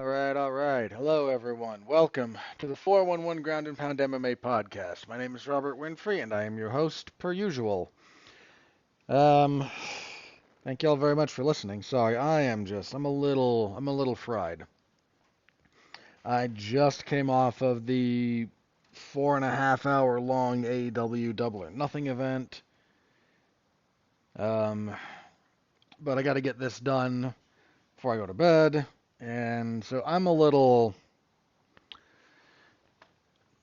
All right. Hello, everyone. Welcome to the 411 Ground and Pound MMA podcast. My name is Robert Winfrey, and I am your host, per usual. Um, Thank you all very much for listening. Sorry, I'm a little fried. I just came off of the 4.5 hour long AEW Double or Nothing event. Um, but I got to get this done before I go to bed, and so I'm a little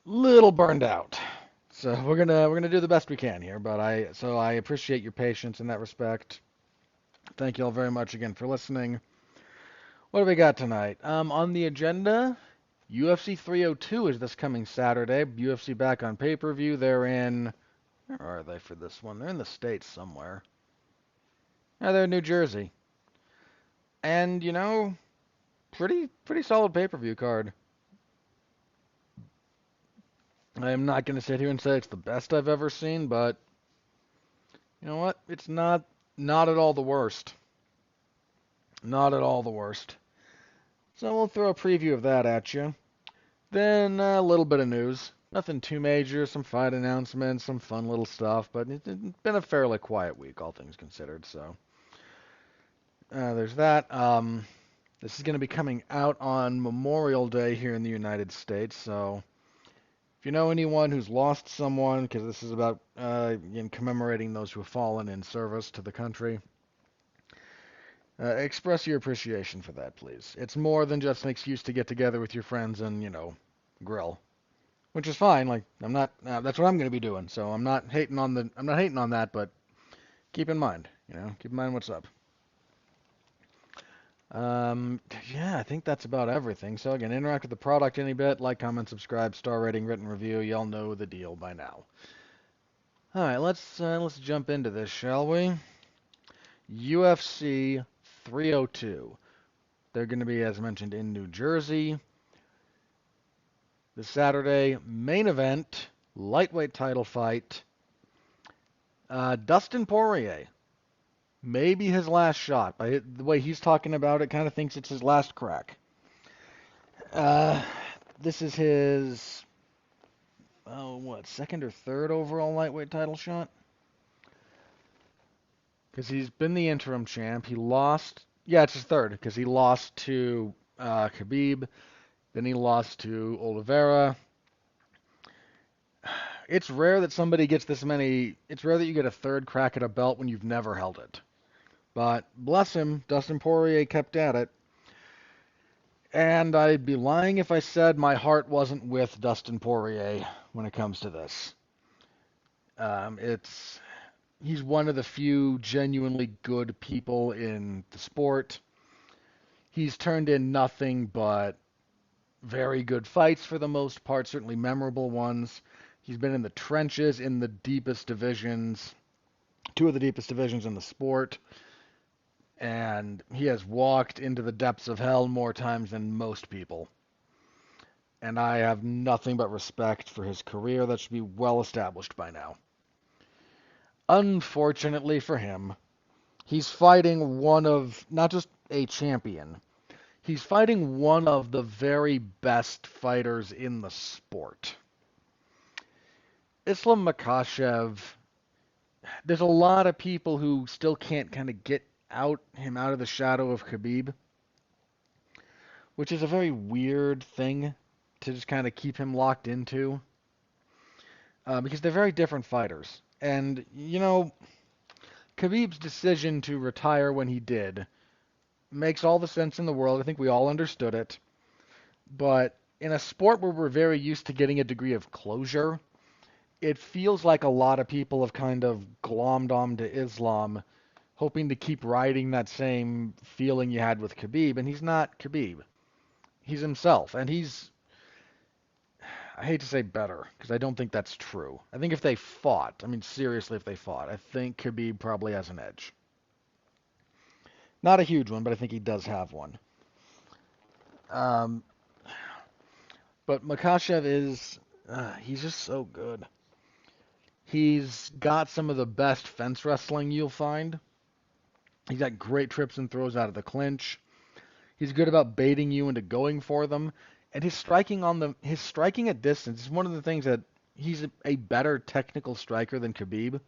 burned out. So we're gonna do the best we can here, but I appreciate your patience in that respect. Thank you all very much again for listening. What do we got tonight? On the agenda, UFC 302 is this coming Saturday. UFC back on pay-per-view. Where are they for this one? They're in the States somewhere. Yeah, they're in New Jersey. And pretty solid pay-per-view card. I am not gonna sit here and say it's the best I've ever seen, but you know what? It's not at all the worst. Not at all the worst. So we'll throw a preview of that at you. Then a little bit of news. Nothing too major, some fight announcements, some fun little stuff, but it's been a fairly quiet week, all things considered. So there's that. This is going to be coming out on Memorial Day here in the United States. So if you know anyone who's lost someone, because this is about again, commemorating those who have fallen in service to the country, express your appreciation for that, please. It's more than just an excuse to get together with your friends and, grill, which is fine. Like I'm not, that's what I'm going to be doing. So I'm not hating on that, but keep in mind, keep in mind what's up. Um, yeah, I think that's about everything. So again, interact with the product any bit, like, comment, subscribe, star rating, written review. Y'all know the deal by now. All right, let's jump into this, shall we? UFC 302. They're going to be, as mentioned, in New Jersey. The Saturday main event, lightweight title fight. Dustin Poirier, maybe his last shot. By the way he's talking about it, kind of thinks it's his last crack. Uh, this is his, second or third overall lightweight title shot? Because he's been the interim champ. He lost, yeah, it's his third, because he lost to Khabib, then he lost to Oliveira. It's rare that somebody gets this many. It's rare that you get a third crack at a belt when you've never held it. But bless him, Dustin Poirier kept at it. And I'd be lying if I said my heart wasn't with Dustin Poirier when it comes to this. It's He's one of the few genuinely good people in the sport. He's turned in nothing but very good fights for the most part, certainly memorable ones. He's been in the trenches in the deepest divisions, two of the deepest divisions in the sport, and he has walked into the depths of hell more times than most people. And I have nothing but respect for his career that should be well established by now. Unfortunately for him, he's fighting one of, not just a champion, he's fighting one of the very best fighters in the sport. Islam Makhachev, there's a lot of people who still can't kind of get him out of the shadow of Khabib, which is a very weird thing to just kind of keep him locked into, because they're very different fighters. And, Khabib's decision to retire when he did makes all the sense in the world. I think we all understood it. But in a sport where we're very used to getting a degree of closure, it feels like a lot of people have kind of glommed on to Islam, hoping to keep riding that same feeling you had with Khabib. And he's not Khabib. He's himself. And I hate to say better, because I don't think that's true. I think if they fought, I mean, seriously, if they fought, I think Khabib probably has an edge. Not a huge one, but I think he does have one. Um, but Makhachev he's just so good. He's got some of the best fence wrestling you'll find. He's got great trips and throws out of the clinch. He's good about baiting you into going for them, and his striking at distance is one of the things that he's a better technical striker than Khabib.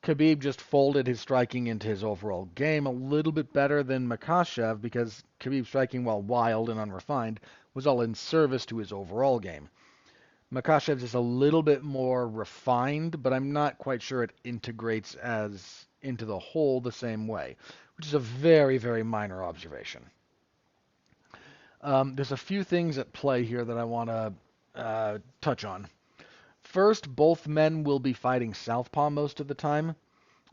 Khabib just folded his striking into his overall game a little bit better than Makhachev because Khabib's striking, while wild and unrefined, was all in service to his overall game. Makhachev's is a little bit more refined, but I'm not quite sure it integrates as into the whole the same way, which is a very, very minor observation. There's a few things at play here that I want to touch on. First, both men will be fighting southpaw most of the time.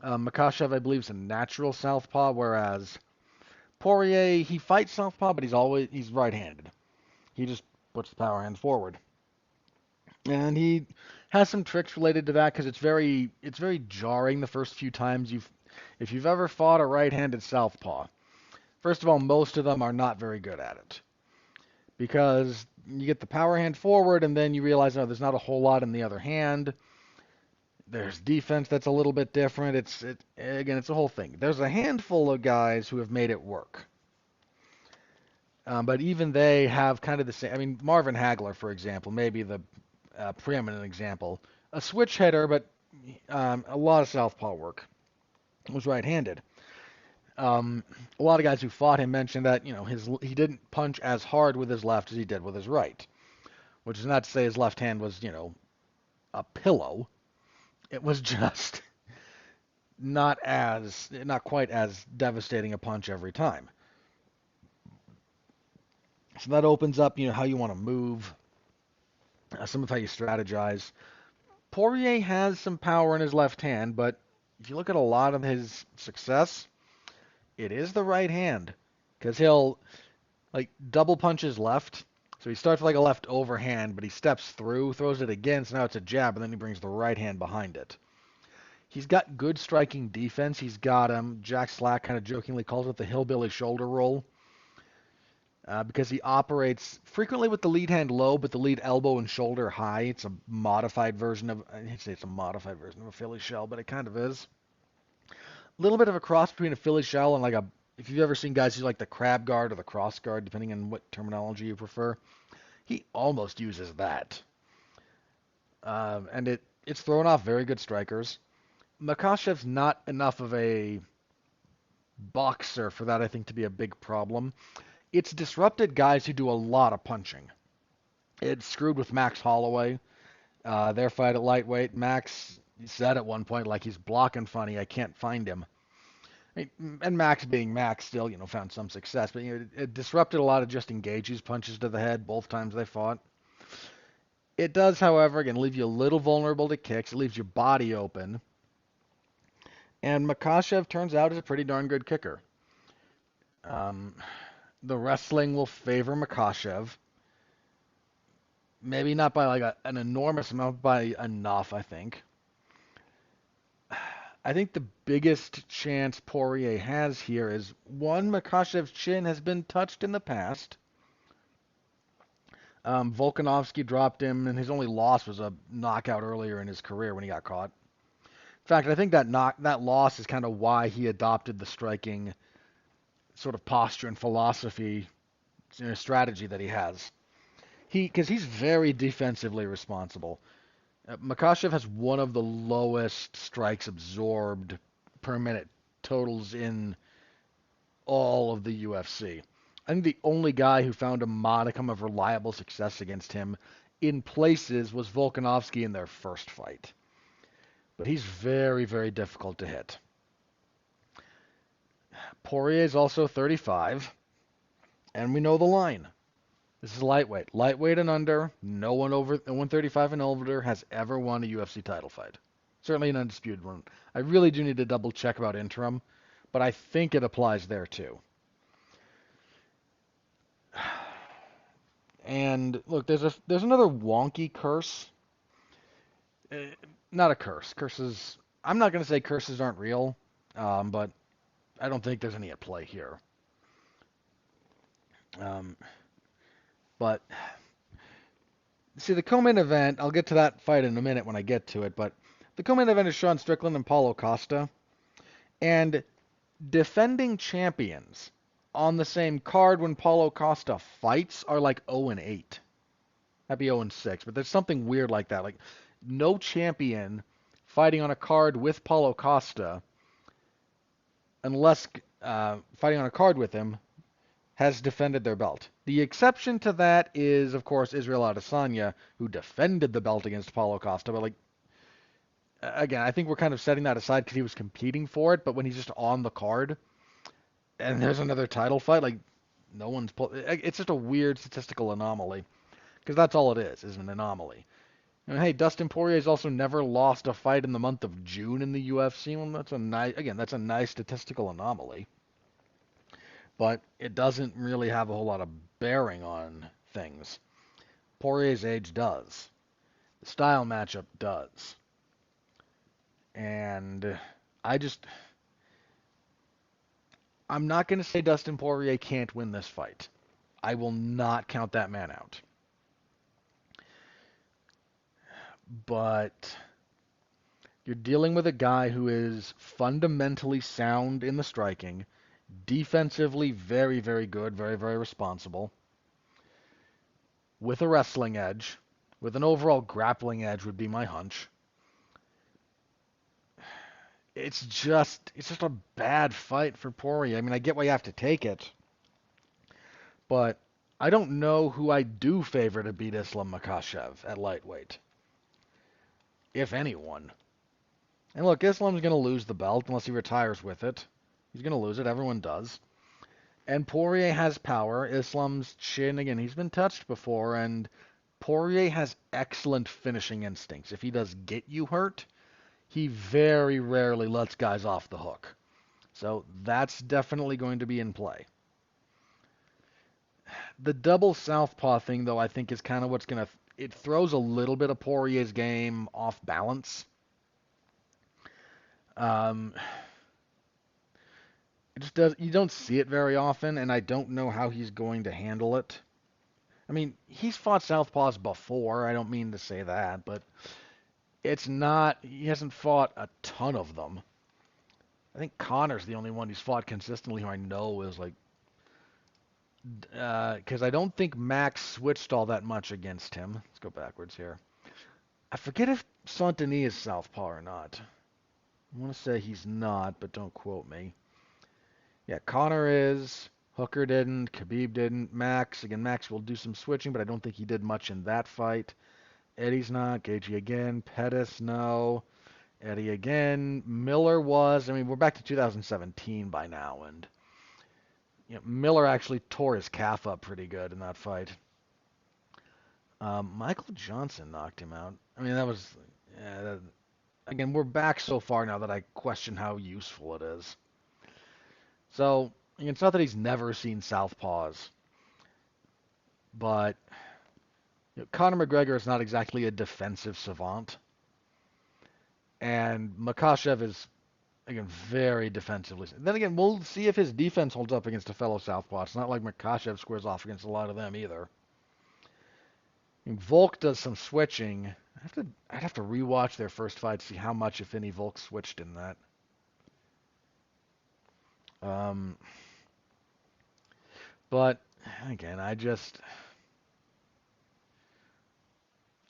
Makhachev, I believe, is a natural southpaw, whereas Poirier, he fights southpaw, but he's right-handed. He just puts the power hand forward, and he has some tricks related to that because it's very jarring the first few times if you've ever fought a right-handed southpaw. First of all, most of them are not very good at it because you get the power hand forward, and then you realize, no, there's not a whole lot in the other hand. There's defense that's a little bit different. Again, it's a whole thing. There's a handful of guys who have made it work, but even they have kind of the same. I mean, Marvin Hagler, for example, maybe the preeminent example, a switch hitter, but a lot of southpaw work. Was right-handed. A lot of guys who fought him mentioned that he didn't punch as hard with his left as he did with his right, which is not to say his left hand was a pillow. It was just not quite as devastating a punch every time. So that opens up how you want to move, some of how you strategize. Poirier has some power in his left hand, but if you look at a lot of his success, it is the right hand, because he'll double punch his left. So he starts with a left overhand, but he steps through, throws it again, so now it's a jab, and then he brings the right hand behind it. He's got good striking defense. He's got Jack Slack kind of jokingly calls it the hillbilly shoulder roll, because he operates frequently with the lead hand low, but the lead elbow and shoulder high. It's a modified version of, I hate to say it's a modified version of a Philly shell, but it kind of is. A little bit of a cross between a Philly shell and if you've ever seen guys use the crab guard or the cross guard, depending on what terminology you prefer, he almost uses that. And it's thrown off very good strikers. Makhachev's not enough of a boxer for that, I think, to be a big problem. It's disrupted guys who do a lot of punching. It screwed with Max Holloway. Their fight at lightweight, Max said at one point, he's blocking funny, I can't find him. And Max being Max still, found some success, but it disrupted a lot of just engages, punches to the head both times they fought. It does, however, again, leave you a little vulnerable to kicks. It leaves your body open. And Makhachev turns out is a pretty darn good kicker. The wrestling will favor Makhachev. Maybe not by an enormous amount, by enough, I think. I think the biggest chance Poirier has here is, one, Makhachev's chin has been touched in the past. Volkanovski dropped him, and his only loss was a knockout earlier in his career when he got caught. In fact, I think that loss is kind of why he adopted the striking sort of posture and philosophy, strategy that he has. Because he's very defensively responsible. Makhachev has one of the lowest strikes absorbed per minute totals in all of the UFC. I think the only guy who found a modicum of reliable success against him in places was Volkanovski in their first fight. But he's very, very difficult to hit. Poirier is also 35, and we know the line. This is lightweight. Lightweight and under, no one over 135 and older has ever won a UFC title fight. Certainly an undisputed one. I really do need to double check about interim, but I think it applies there too. And look, there's another wonky curse. Not a curse. Curses. I'm not going to say curses aren't real, but I don't think there's any at play here. But see, the co-main event, I'll get to that fight in a minute when I get to it, but the co-main event is Sean Strickland and Paulo Costa. And defending champions on the same card when Paulo Costa fights are like 0 and 8. That'd be 0 and 6, but there's something weird like that. Like no champion fighting on a card with Paulo Costa, unless fighting on a card with him, has defended their belt. The exception to that is, of course, Israel Adesanya, who defended the belt against Paulo Costa. But like again, I think we're kind of setting that aside because he was competing for it. But when he's just on the card and there's another title fight, like no one's it's just a weird statistical anomaly because that's all it is an anomaly. And hey, Dustin Poirier's also never lost a fight in the month of June in the UFC. Well, that's a nice statistical anomaly, but it doesn't really have a whole lot of bearing on things. Poirier's age does. The style matchup does. And I just I'm not going to say Dustin Poirier can't win this fight. I will not count that man out. But you're dealing with a guy who is fundamentally sound in the striking, defensively very, very good, very, very responsible, with a wrestling edge, with an overall grappling edge would be my hunch. It's just a bad fight for Poirier. I mean, I get why you have to take it, but I don't know who I do favor to beat Islam Makhachev at lightweight, if anyone. And look, Islam's going to lose the belt unless he retires with it. He's going to lose it. Everyone does. And Poirier has power. Islam's chin, again, he's been touched before, and Poirier has excellent finishing instincts. If he does get you hurt, he very rarely lets guys off the hook. So that's definitely going to be in play. The double southpaw thing, though, I think is kind of what's going to... It throws a little bit of Poirier's game off balance. It just does. You don't see it very often, and I don't know how he's going to handle it. I mean, he's fought southpaws before. I don't mean to say that, but it's not. He hasn't fought a ton of them. I think Connor's the only one he's fought consistently who I know is like, because I don't think Max switched all that much against him. Let's go backwards here. I forget if Saint-Denis is southpaw or not. I want to say he's not, but don't quote me. Yeah, Connor is. Hooker didn't. Khabib didn't. Max, again, Max will do some switching, but I don't think he did much in that fight. Eddie's not. Gaethje again. Pettis, no. Eddie again. Miller was. I mean, we're back to 2017 by now, and Miller actually tore his calf up pretty good in that fight. Michael Johnson knocked him out. I mean, that was... Yeah, again, we're back so far now that I question how useful it is. So, it's not that he's never seen southpaws, but Conor McGregor is not exactly a defensive savant, and Makhachev is, again, very defensively. Then again, we'll see if his defense holds up against a fellow southpaw. It's not like Makhachev squares off against a lot of them either. I mean, Volk does some switching. I'd have to rewatch their first fight to see how much, if any, Volk switched in that. But again,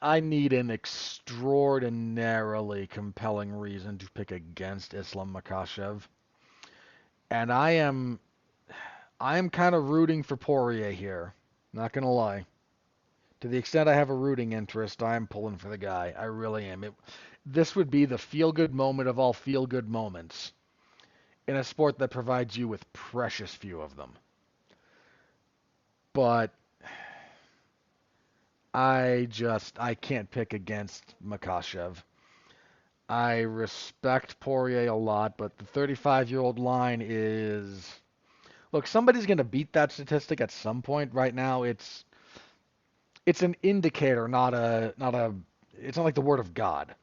I need an extraordinarily compelling reason to pick against Islam Makhachev, and I am kind of rooting for Poirier here. Not gonna lie. To the extent I have a rooting interest, I am pulling for the guy. I really am. This would be the feel-good moment of all feel-good moments in a sport that provides you with precious few of them. But I can't pick against Makhachev. I respect Poirier a lot, but the 35-year-old line is... Look, somebody's going to beat that statistic at some point. Right now, it's an indicator, it's not like the word of God.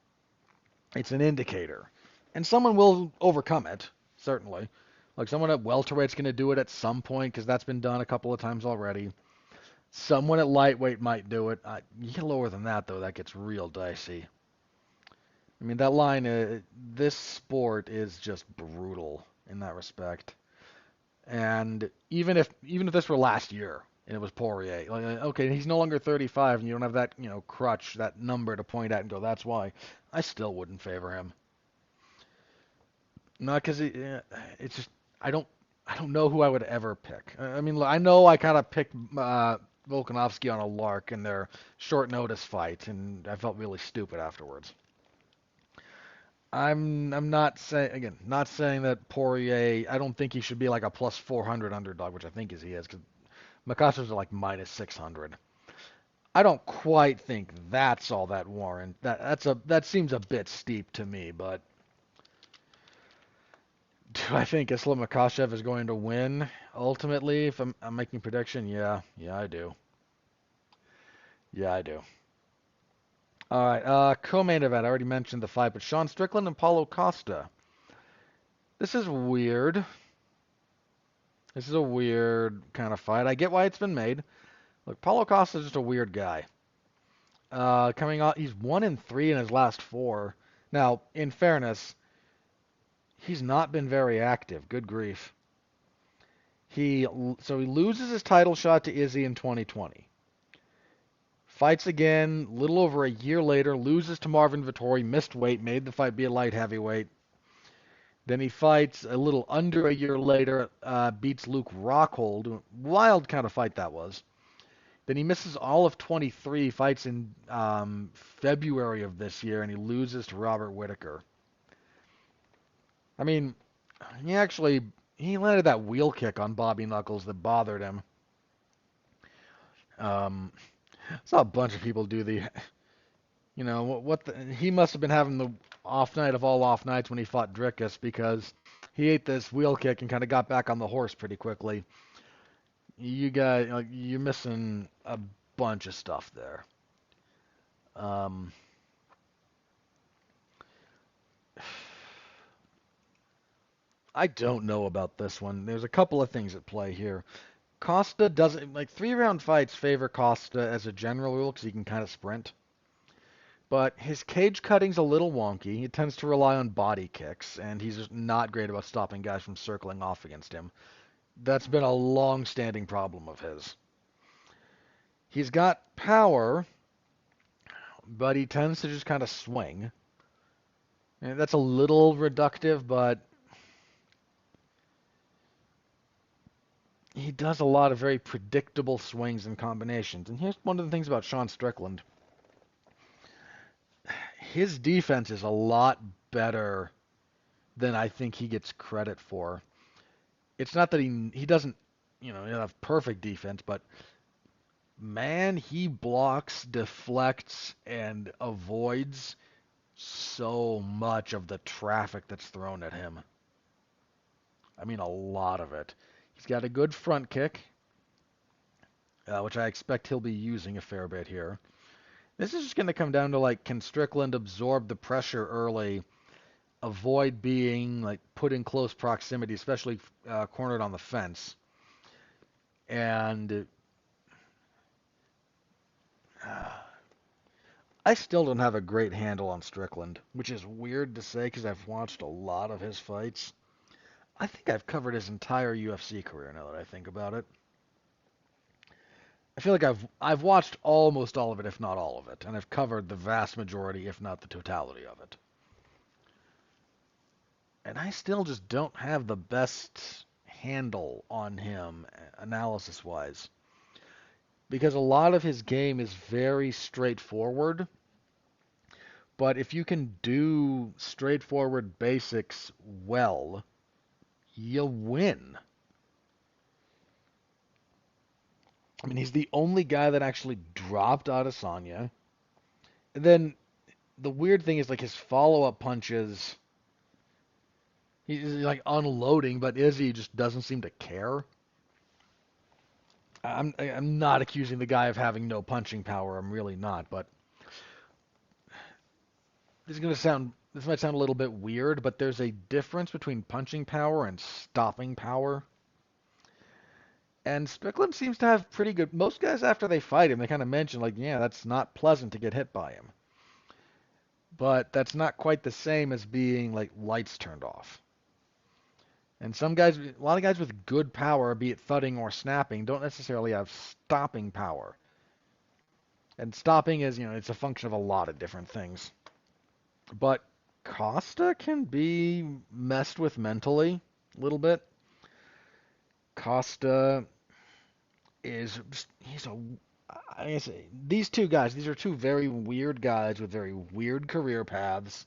It's an indicator. And someone will overcome it, certainly. Like someone at welterweight's going to do it at some point because that's been done a couple of times already. Someone at lightweight might do it. You get lower than that, though, that gets real dicey. I mean, that line, this sport is just brutal in that respect. And even if this were last year and it was Poirier, like okay, he's no longer 35, and you don't have that crutch, that number to point at and go, that's why. I still wouldn't favor him. Not because it's just I don't I don't know who I would ever pick. I mean, I know I kind of picked Volkanovski on a lark in their short notice fight, and I felt really stupid afterwards. I'm not saying again, not saying that Poirier. I don't think he should be like a plus 400 underdog, which I think he is, because Makachev's are like minus 600. I don't quite think that's all that warrant. That seems a bit steep to me, but do I think Islam Makhachev is going to win ultimately? If I'm making a prediction, yeah, I do. Yeah, I do. All right, co-main event. I already mentioned the fight, but Sean Strickland and Paulo Costa. This is weird. This is a weird kind of fight. I get why it's been made. Look, Paulo Costa is just a weird guy. Coming out, he's 1-3 in his last four. Now, in fairness, he's not been very active. Good grief. So he loses his title shot to Izzy in 2020. Fights again, little over a year later, loses to Marvin Vettori, missed weight, made the fight be a light heavyweight. Then he fights a little under a year later, beats Luke Rockhold. Wild kind of fight that was. Then he misses all of 23 fights in February of this year, and he loses to Robert Whittaker. I mean, he landed that wheel kick on Bobby Knuckles that bothered him. Um, saw a bunch of people do he must have been having the off night of all off nights when he fought Drickus, because he ate this wheel kick and kind of got back on the horse pretty quickly. You got you're missing a bunch of stuff there. Um, I don't know about this one. There's a couple of things at play here. Costa doesn't like 3-round fights favor Costa as a general rule because he can kind of sprint. But his cage cutting's a little wonky. He tends to rely on body kicks, and he's just not great about stopping guys from circling off against him. That's been a long-standing problem of his. He's got power, but he tends to just kind of swing. And that's a little reductive, but he does a lot of very predictable swings and combinations. And here's one of the things about Sean Strickland. His defense is a lot better than I think he gets credit for. It's not that he doesn't, have perfect defense, but man, he blocks, deflects, and avoids so much of the traffic that's thrown at him. I mean, a lot of it. He's got a good front kick, which I expect he'll be using a fair bit here. This is just going to come down to can Strickland absorb the pressure early, avoid being put in close proximity, especially cornered on the fence, and I still don't have a great handle on Strickland, which is weird to say because I've watched a lot of his fights. I think I've covered his entire UFC career now that I think about it. I feel like I've watched almost all of it, if not all of it, and I've covered the vast majority, if not the totality of it. And I still just don't have the best handle on him analysis-wise, because a lot of his game is very straightforward. But if you can do straightforward basics well, you'll win. I mean, he's the only guy that actually dropped Adesanya. And then the weird thing is his follow-up punches. He's unloading, but Izzy just doesn't seem to care. I'm not accusing the guy of having no punching power. I'm really not. But this might sound a little bit weird, but there's a difference between punching power and stopping power. And Strickland seems to have pretty good. Most guys after they fight him, they kind of mention yeah, that's not pleasant to get hit by him. But that's not quite the same as being lights turned off. And some guys, a lot of guys with good power, be it thudding or snapping, don't necessarily have stopping power. And stopping is, it's a function of a lot of different things. But Costa can be messed with mentally a little bit. Costa is he's a I guess these two guys, these are two very weird guys with very weird career paths,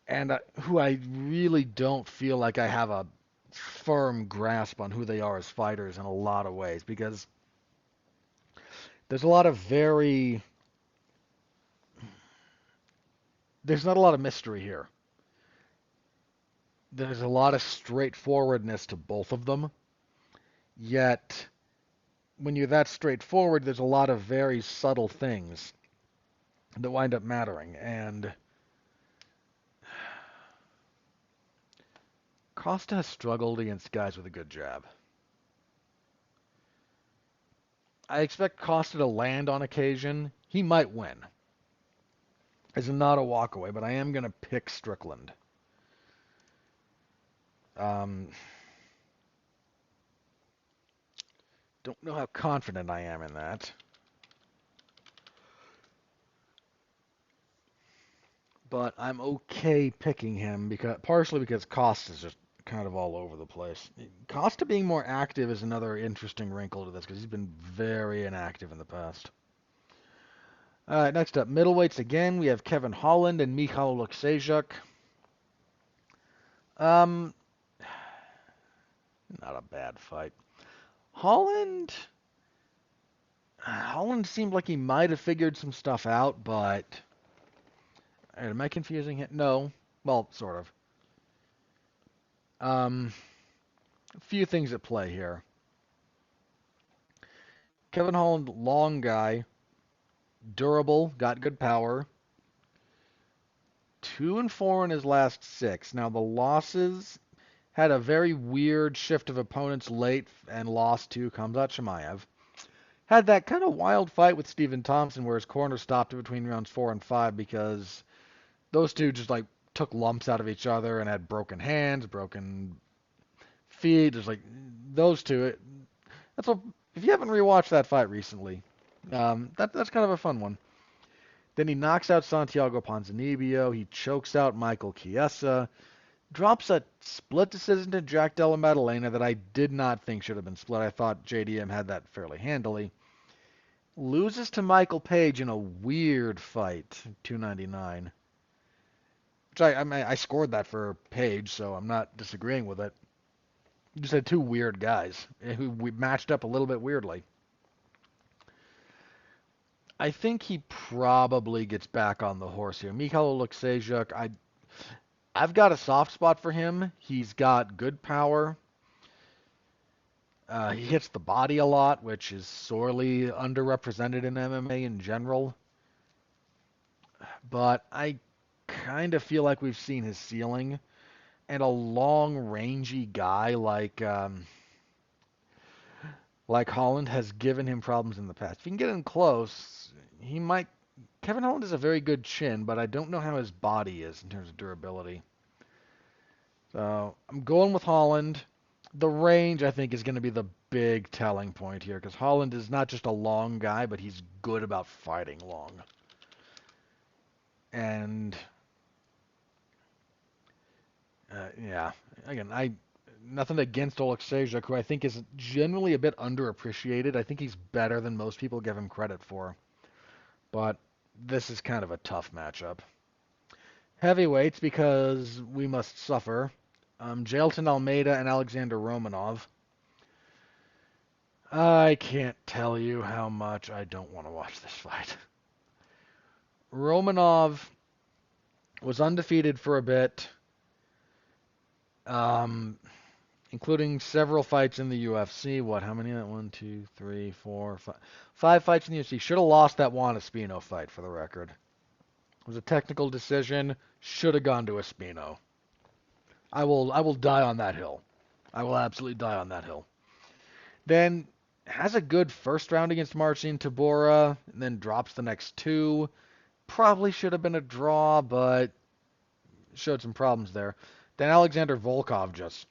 and who I really don't feel like I have a firm grasp on who they are as fighters in a lot of ways because there's a lot of very there's not a lot of mystery here. There's a lot of straightforwardness to both of them, yet when you're that straightforward, there's a lot of very subtle things that wind up mattering, and Costa has struggled against guys with a good jab. I expect Costa to land on occasion. He might win. It's not a walkaway, but I am going to pick Strickland. Um, don't know how confident I am in that. But I'm okay picking him because partially because Costa's just kind of all over the place. Costa being more active is another interesting wrinkle to this because he's been very inactive in the past. All right, next up, middleweights again. We have Kevin Holland and Michal Oleksiejczuk. Um, not a bad fight. Holland seemed like he might have figured some stuff out, but am I confusing it? No. Well, sort of. A few things at play here. Kevin Holland, long guy, durable, got good power. 2-4 in his last 6. Now the losses had a very weird shift of opponents late and lost to Khamzat Chimaev. Had that kind of wild fight with Stephen Thompson where his corner stopped between rounds 4 and 5 because those two just like took lumps out of each other and had broken hands, broken feet. There's like those two. That's a, if you haven't rewatched that fight recently, that's kind of a fun one. Then he knocks out Santiago Ponzinibbio. He chokes out Michael Chiesa. Drops a split decision to Jack Della Maddalena that I did not think should have been split. I thought JDM had that fairly handily. Loses to Michael Page in a weird fight, 299. Which I scored that for Page, so I'm not disagreeing with it. You just had two weird guys who we matched up a little bit weirdly. I think he probably gets back on the horse here. Michal Oleksiejczuk, I've got a soft spot for him. He's got good power. He hits the body a lot, which is sorely underrepresented in MMA in general. But I kind of feel like we've seen his ceiling. And a long, rangy guy like Holland has given him problems in the past. If you can get in close, he might. Kevin Holland has a very good chin, but I don't know how his body is in terms of durability. So I'm going with Holland. The range, I think, is going to be the big telling point here because Holland is not just a long guy, but he's good about fighting long. And yeah, again, nothing against Oleksiejczuk, who I think is generally a bit underappreciated. I think he's better than most people give him credit for. But this is kind of a tough matchup. Heavyweights, because we must suffer. Jailton Almeida and Alexander Romanov. I can't tell you how much I don't want to watch this fight. Romanov was undefeated for a bit, including several fights in the UFC. What, how many? 1, 2, 3, 4, 5. 5 fights in the UFC. Should have lost that Juan Espino fight, for the record. It was a technical decision. Should have gone to Espino. I will die on that hill. I will absolutely die on that hill. Then has a good first round against Marcin Tybura, and then drops the next 2. Probably should have been a draw, but showed some problems there. then Alexander Volkov just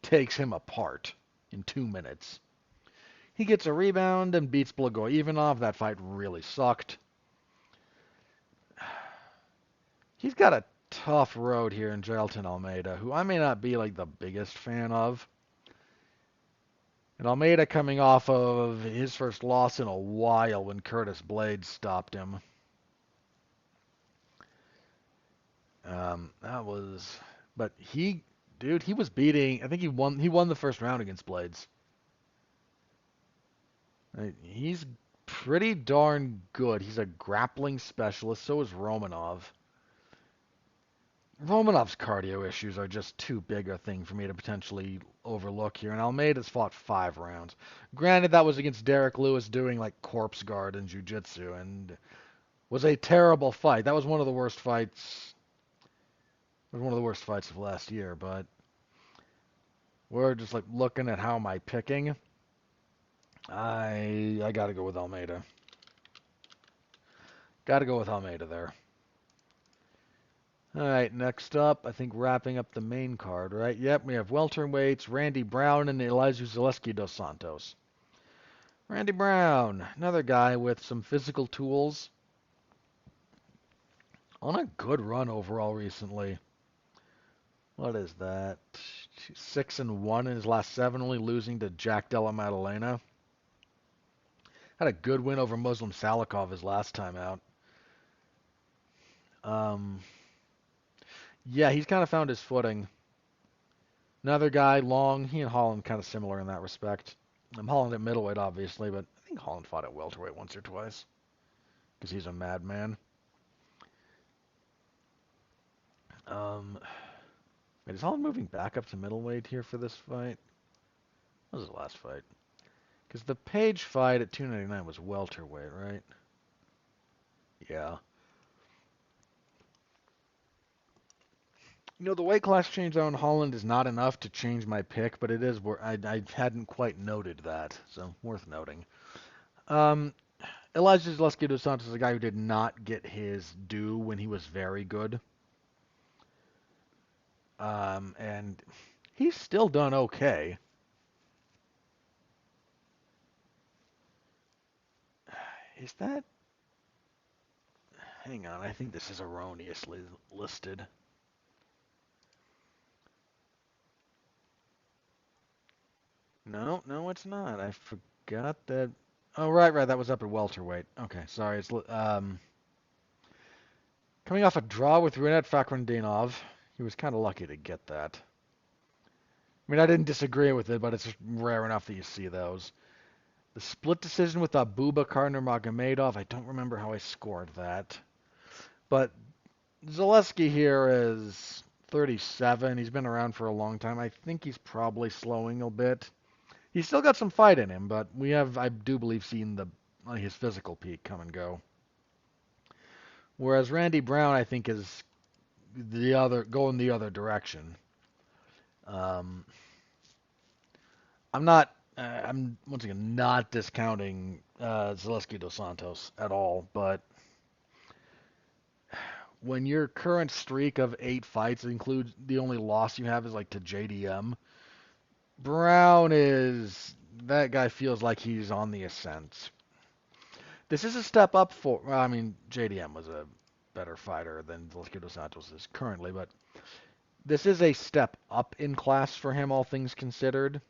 takes him apart in 2 minutes. He gets a rebound and beats Blagoy-Ivanov. That fight really sucked. He's got a tough road here in Jailton Almeida, who I may not be like the biggest fan of. And Almeida coming off of his first loss in a while when Curtis Blades stopped him. But he was beating. I think he won the first round against Blades. He's pretty darn good. He's a grappling specialist. So is Romanov. Romanov's cardio issues are just too big a thing for me to potentially overlook here. And Almeida's fought 5 rounds. Granted, that was against Derek Lewis doing like corpse guard and jiu-jitsu, and was a terrible fight. That was one of the worst fights. It was one of the worst fights of last year. But we're just like looking at how am I picking. I got to go with Almeida. Got to go with Almeida there. All right, next up, I think wrapping up the main card, right? Yep, we have welterweights, Randy Brown and Elijah Zaleski dos Santos. Randy Brown, another guy with some physical tools. On a good run overall recently. What is that? 6-1 in his last 7, only losing to Jack Della Maddalena. Had a good win over Muslim Salikov his last time out. Yeah, he's kind of found his footing. Another guy, long. He and Holland kind of similar in that respect. Holland at middleweight, obviously, but I think Holland fought at welterweight once or twice because he's a madman. Wait, is Holland moving back up to middleweight here for this fight? What was his last fight? Because the Page fight at 299 was welterweight, right? Yeah. You know, the weight class change on Holland is not enough to change my pick, but it is where I hadn't quite noted that, so worth noting. Elijah Zaleski dos Santos is a guy who did not get his due when he was very good. And he's still done okay. Is that... Hang on, I think this is erroneously listed. No, it's not. I forgot that... Oh, right, that was up at welterweight. Okay, sorry. It's coming off a draw with Rinat Fakhretdinov. He was kind of lucky to get that. I mean, I didn't disagree with it, but it's rare enough that you see those. The split decision with Abubakar Nurmagomedov, I don't remember how I scored that. But Zaleski here is 37. He's been around for a long time. I think he's probably slowing a bit. He's still got some fight in him, but we have, I do believe, seen his physical peak come and go. Whereas Randy Brown, I think, is going the other direction. I'm once again not discounting Zaleski dos Santos at all, but when your current streak of 8 fights includes the only loss you have is like to JDM, that guy feels like he's on the ascent. This is a step up JDM was a better fighter than Zaleski dos Santos is currently, but this is a step up in class for him, all things considered.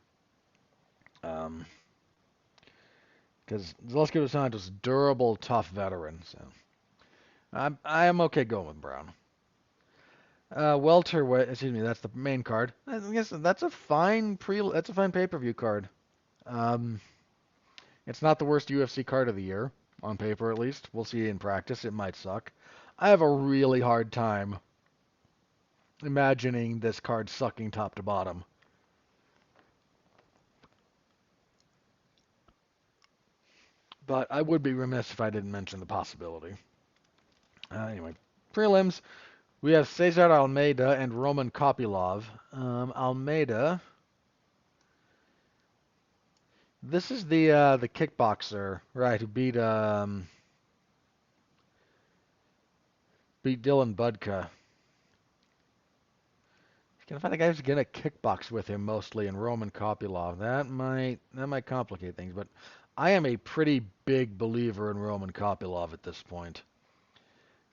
Because Zaleski dos Santos is durable, tough veteran, so I am okay going with Brown. Welterweight, excuse me, that's the main card. I guess that's a fine pay-per-view card. It's not the worst UFC card of the year, on paper at least. We'll see in practice. It might suck. I have a really hard time imagining this card sucking top to bottom. But I would be remiss if I didn't mention the possibility. Anyway, prelims. We have Cesar Almeida and Roman Kopylov. Almeida. This is the kickboxer, right? Who beat Dylan Budka. Gonna find a guy who's gonna kickbox with him mostly in Roman Kopylov. That might complicate things, but I am a pretty big believer in Roman Kopylov at this point.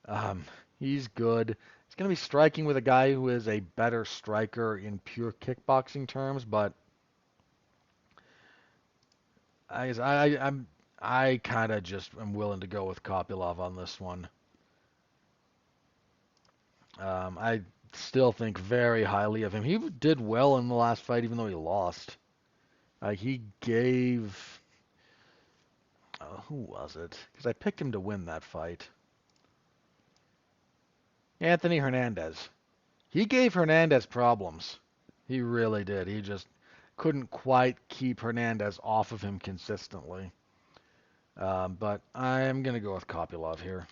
Um, he's good. He's gonna be striking with a guy who is a better striker in pure kickboxing terms, but I kind of just am willing to go with Kopylov on this one. I still think very highly of him. He did well in the last fight, even though he lost. He gave who was it? Because I picked him to win that fight. Anthony Hernandez. He gave Hernandez problems. He really did. He just couldn't quite keep Hernandez off of him consistently. But I'm going to go with Kopylov here.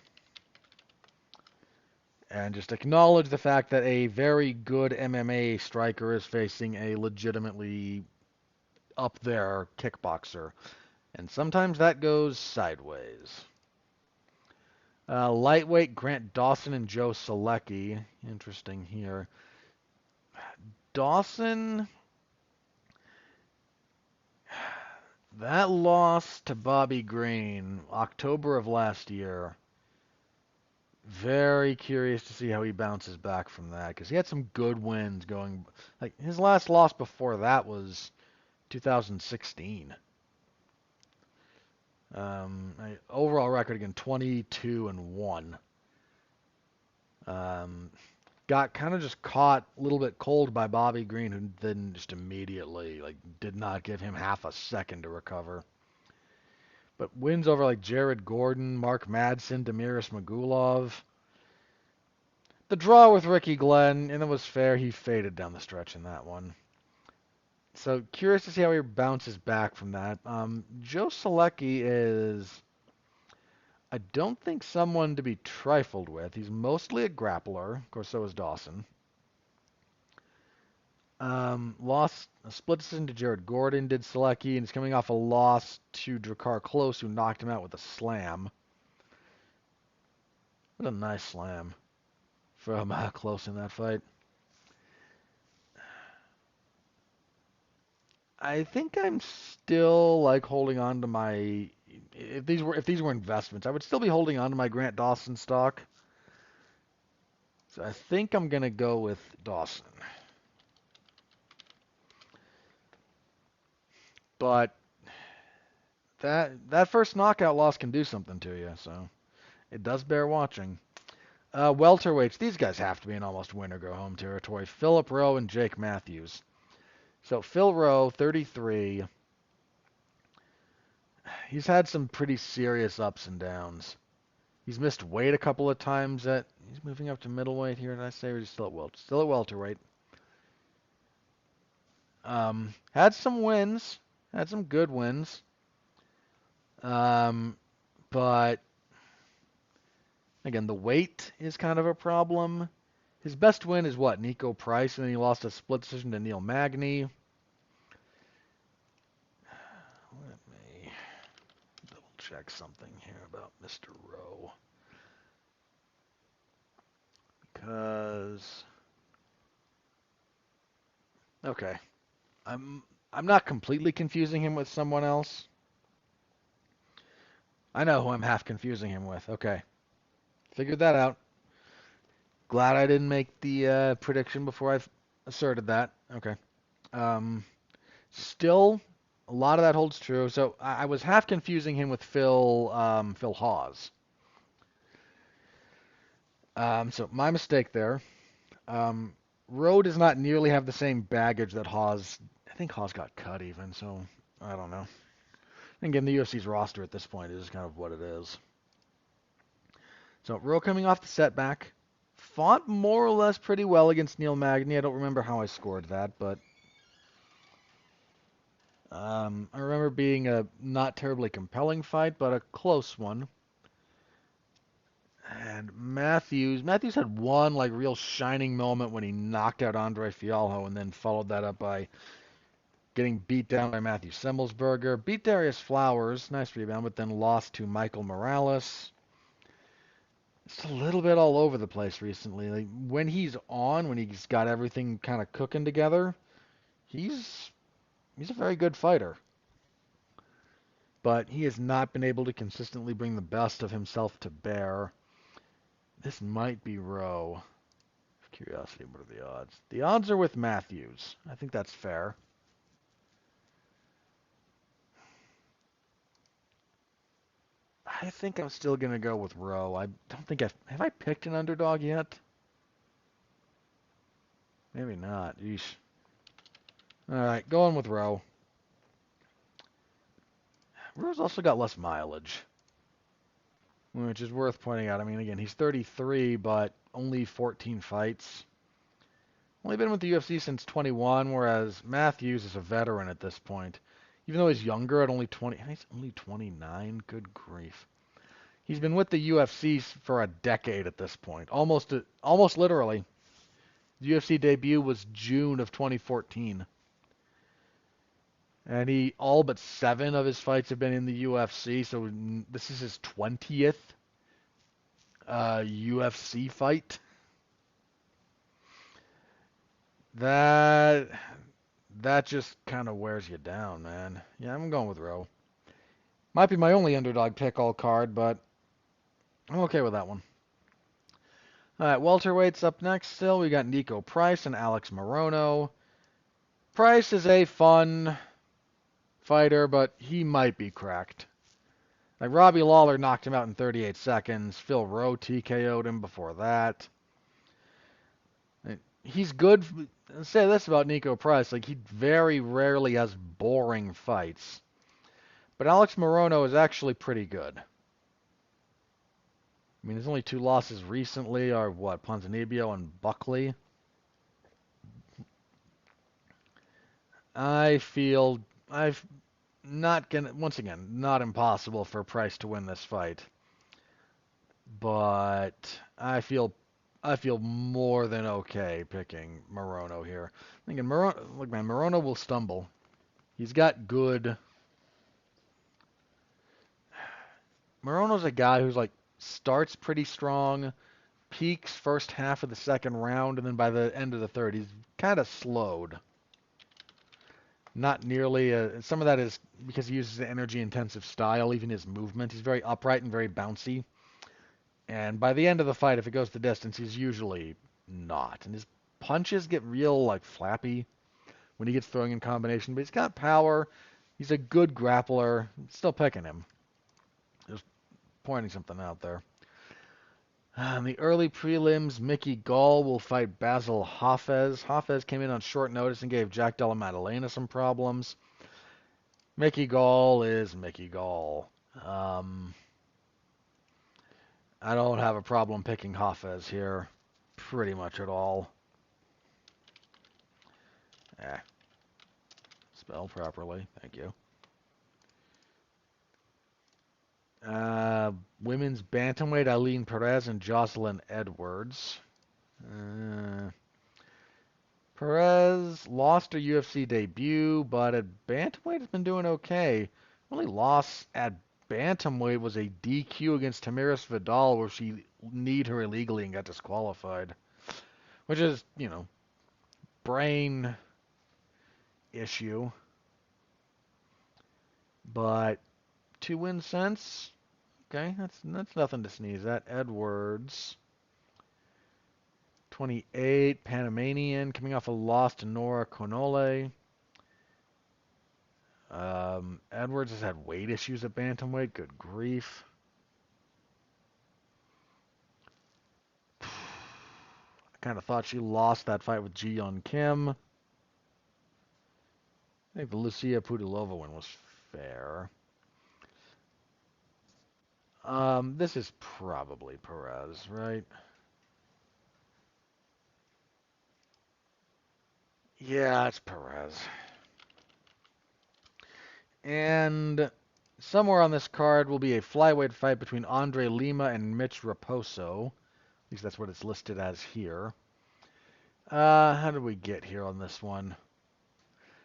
And just acknowledge the fact that a very good MMA striker is facing a legitimately up there kickboxer. And sometimes that goes sideways. Lightweight Grant Dawson and Joe Selecki. Interesting here. Dawson, that loss to Bobby Green, October of last year. Very curious to see how he bounces back from that because he had some good wins going. Like his last loss before that was 2016. Overall record again 22-1. Got kind of just caught a little bit cold by Bobby Green, who then just immediately did not give him half a second to recover. But wins over like Jared Gordon, Mark Madsen, Demiris Magulov. The draw with Ricky Glenn, and it was fair. He faded down the stretch in that one. So curious to see how he bounces back from that. Joe Selecki is, I don't think, someone to be trifled with. He's mostly a grappler. Of course, so is Dawson. Lost a split decision to Jared Gordon, did Selecki, and he's coming off a loss to Drakkar Klose, who knocked him out with a slam. What a nice slam from Klose in that fight. I think I'm still holding on to my. If these were investments, I would still be holding on to my Grant Dawson stock. So I think I'm gonna go with Dawson. But that first knockout loss can do something to you, so it does bear watching. Welterweights, these guys have to be in almost win or go home territory. Philip Rowe and Jake Matthews. So Phil Rowe, 33. He's had some pretty serious ups and downs. He's missed weight a couple of times. He's moving up to middleweight here. Did I say? Or is he still at Still at welterweight. Had some wins. Had some good wins. But again, the weight is kind of a problem. His best win is what? Nico Price, and then he lost a split decision to Neil Magny. Let me double check something here about Mr. Rowe. Because okay, I'm not completely confusing him with someone else. I know who I'm half confusing him with. Okay, figured that out. Glad I didn't make the prediction before I asserted that. Okay. Still, a lot of that holds true. So I was half confusing him with Phil Hawes. So my mistake there. Rowe does not nearly have the same baggage that Hawes. I think Hawes got cut even, so I don't know. Again, the UFC's roster at this point is kind of what it is. So Rowe coming off the setback, fought more or less pretty well against Neil Magny. I don't remember how I scored that, but I remember being a not terribly compelling fight, but a close one. And Matthews had one real shining moment when he knocked out Andre Fialho, and then followed that up by getting beat down by Matthew Semmelsberger. Beat Darius Flowers, nice rebound, but then lost to Michael Morales. It's a little bit all over the place recently. Like when he's on, when he's got everything kind of cooking together, he's he's a very good fighter. But he has not been able to consistently bring the best of himself to bear. This might be Rowe. Curiosity, what are the odds? The odds are with Matthews. I think that's fair. I think I'm still gonna go with Rowe. I don't think have I picked an underdog yet? Maybe not. Yeesh. All right, going with Rowe. Rowe's also got less mileage, which is worth pointing out. I mean, again, he's 33, but only 14 fights. Only been with the UFC since 21, whereas Matthews is a veteran at this point. Even though he's younger at only 20, he's only 29. Good grief. He's been with the UFC for a decade at this point, almost literally. The UFC debut was June of 2014, and he all but 7 of his fights have been in the UFC. So this is his 20th UFC fight. That that just kind of wears you down, man. Yeah, I'm going with Rowe. Might be my only underdog pick all card, but I'm okay with that one. All right, welterweights up next. Still, we got Nico Price and Alex Morono. Price is a fun fighter, but he might be cracked. Like Robbie Lawler knocked him out in 38 seconds. Phil Rowe TKO'd him before that. He's good. I'll say this about Nico Price: like he very rarely has boring fights, but Alex Morono is actually pretty good. I mean, his only 2 losses recently are what, Ponzinibbio and Buckley. I feel I've not gonna once again not impossible for Price to win this fight, but I feel more than okay picking Morono here. Thinking Morono, look man, Morono will stumble. He's got good. Morono's a guy who's like starts pretty strong, peaks first half of the second round, and then by the end of the third, he's kind of slowed. Not nearly. Some of that is because he uses an energy-intensive style. Even his movement, he's very upright and very bouncy. And by the end of the fight, if it goes the distance, he's usually not. And his punches get real like flappy when he gets throwing in combination. But he's got power. He's a good grappler. Still picking him. Just pointing something out there. In the early prelims, Mickey Gall will fight Basil Hafez. Hafez came in on short notice and gave Jack Della Maddalena some problems. Mickey Gall is Mickey Gall. I don't have a problem picking Hafez here, pretty much at all. Spell properly, thank you. Women's bantamweight, Eileen Perez and Jocelyn Edwards. Perez lost her UFC debut, but at bantamweight has been doing okay. Only loss at bantamweight was a DQ against Tamiris Vidal, where she kneed her illegally and got disqualified, which is, brain issue. But 2 wins since. Okay, that's nothing to sneeze at. Edwards, 28, Panamanian, coming off a loss to Nora Konole. Edwards has had weight issues at bantamweight. Good grief. I kind of thought she lost that fight with Ji Yeon Kim. I think the Lucia Pudilova one was fair. This is probably Perez, right? Yeah, it's Perez. And somewhere on this card will be a flyweight fight between Andre Lima and Mitch Raposo. At least that's what it's listed as here. How did we get here on this one?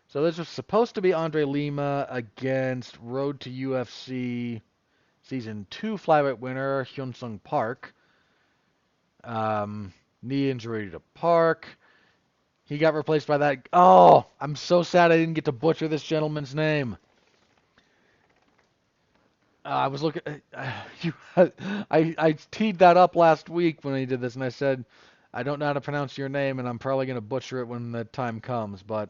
So this was supposed to be Andre Lima against Road to UFC Season 2 flyweight winner Hyun Sung Park. Um, Knee injury to Park. He got replaced by that. Oh, I'm so sad I didn't get to butcher this gentleman's name. I was looking. You, I teed that up last week when he did this, and I said, I don't know how to pronounce your name, and I'm probably going to butcher it when the time comes. But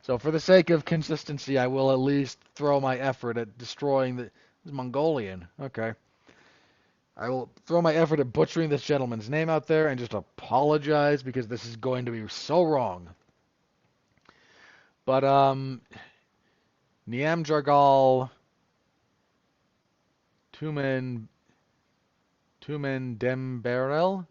so for the sake of consistency, I will at least throw my effort at destroying the. It's Mongolian. Okay. I will throw my effort at butchering this gentleman's name out there and just apologize because this is going to be so wrong. But Niam Jargal Tumen Demberel.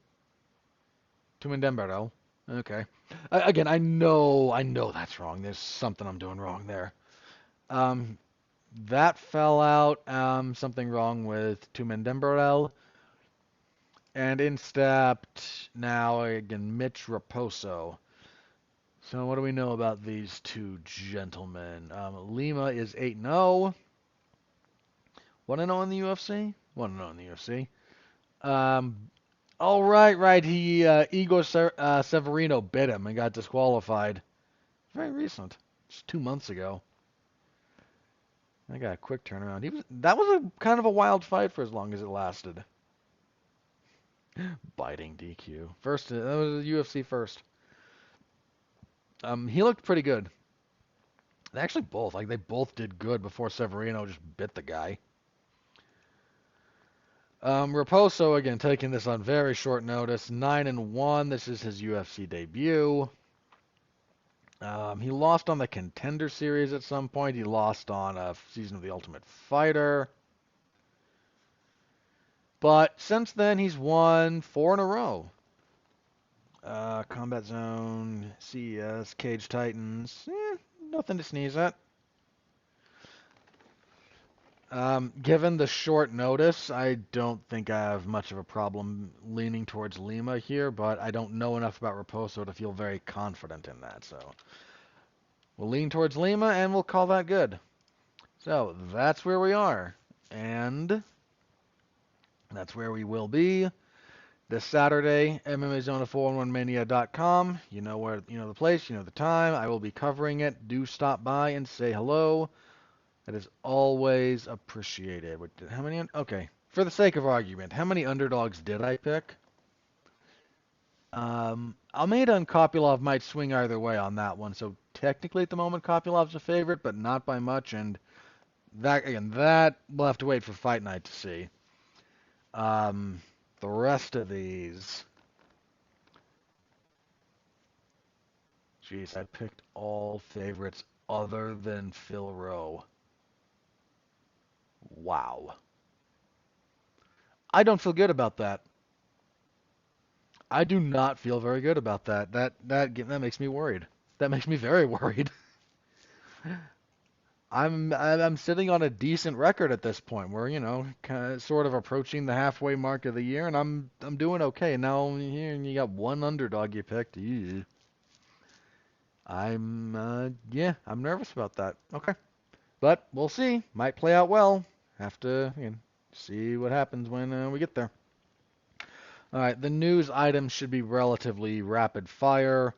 Tumen Demberel. Okay. Again, I know that's wrong. There's something I'm doing wrong there. Um, that fell out. Something wrong with Tumen Demberel. And in stepped now again Mitch Raposo. So what do we know about these two gentlemen? Lima is 8-0. 1-0 in the UFC? 1-0 in the UFC. Um, oh, right. Igor Severino bit him and got disqualified. Very recent. Just 2 months ago. I got a quick turnaround. That was a kind of a wild fight for as long as it lasted. Biting DQ. First, that was the UFC first. He looked pretty good. They actually both, they both did good before Severino just bit the guy. Raposo, again, taking this on very short notice. 9-1. This is his UFC debut. He lost on the Contender Series at some point. He lost on a season of The Ultimate Fighter. But since then, he's won 4 in a row. Combat Zone, CES, Cage Titans. Nothing to sneeze at. Given the short notice, I don't think I have much of a problem leaning towards Lima here, but I don't know enough about Raposo to feel very confident in that. So we'll lean towards Lima, and we'll call that good. So that's where we are, and that's where we will be this Saturday. MMA Zone at 411mania.com. You know where, the place, the time. I will be covering it. Do stop by and say hello. That is always appreciated. How many? Okay. For the sake of argument, how many underdogs did I pick? Almeida and Kopylov might swing either way on that one. So technically at the moment, Kopylov's a favorite, but not by much. And that we'll have to wait for fight night to see. The rest of these. Jeez, I picked all favorites other than Phil Rowe. Wow. I don't feel good about that. I do not feel very good about that. That makes me worried. That makes me very worried. I'm sitting on a decent record at this point. We're kind of sort of approaching the halfway mark of the year, and I'm doing okay. Now here you got one underdog you picked. Ew. I'm nervous about that. Okay, but we'll see. Might play out well. Have to see what happens when we get there. All right, the news items should be relatively rapid fire.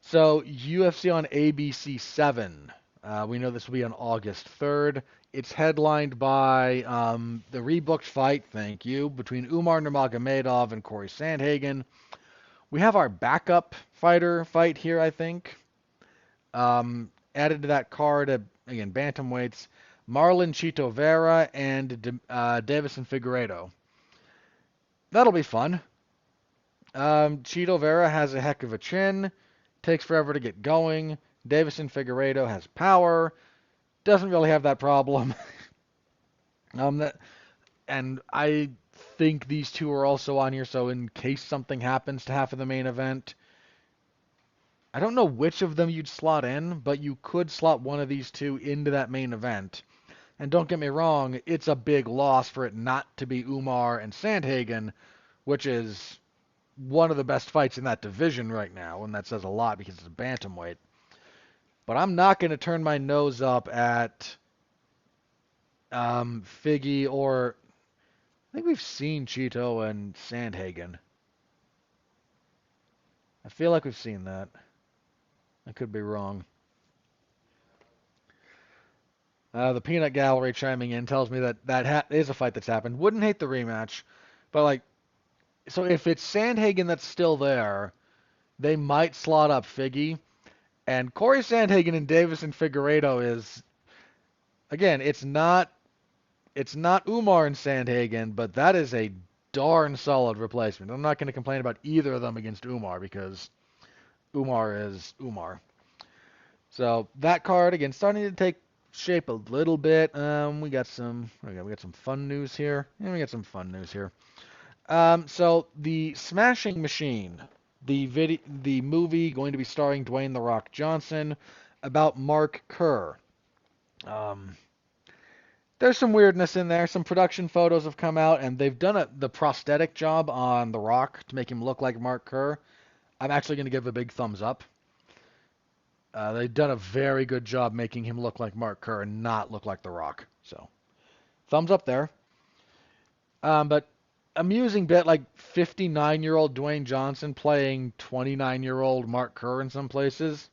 So, UFC on ABC 7. We know this will be on August 3rd. It's headlined by the rebooked fight, thank you, between Umar Nurmagomedov and Corey Sandhagen. We have our backup fighter fight here, I think. Added to that card, again, bantamweights, Marlon Chito Vera and Davison Figueiredo. That'll be fun. Chito Vera has a heck of a chin. Takes forever to get going. Davison Figueiredo has power. Doesn't really have that problem. And I think these two are also on here, so in case something happens to half of the main event, I don't know which of them you'd slot in, but you could slot one of these two into that main event. And don't get me wrong, it's a big loss for it not to be Umar and Sandhagen, which is one of the best fights in that division right now, and that says a lot because it's a bantamweight. But I'm not going to turn my nose up at Figgy or I think we've seen Chito and Sandhagen. I feel like we've seen that. I could be wrong. The Peanut Gallery chiming in tells me that is a fight that's happened. Wouldn't hate the rematch, but like, so if it's Sandhagen that's still there, they might slot up Figgy. And Corey Sandhagen and Davison Figueiredo is, again, it's not Umar and Sandhagen, but that is a darn solid replacement. I'm not going to complain about either of them against Umar because Umar is Umar. So that card again starting to take shape a little bit. We got some fun news here. Yeah, we got some fun news here. So the Smashing Machine, the movie going to be starring Dwayne The Rock Johnson about Mark Kerr. Um, there's some weirdness in there. Some production photos have come out, and they've done the prosthetic job on The Rock to make him look like Mark Kerr. I'm actually going to give a big thumbs up. They've done a very good job making him look like Mark Kerr and not look like The Rock. So, thumbs up there. But amusing bit, like 59-year-old Dwayne Johnson playing 29-year-old Mark Kerr in some places.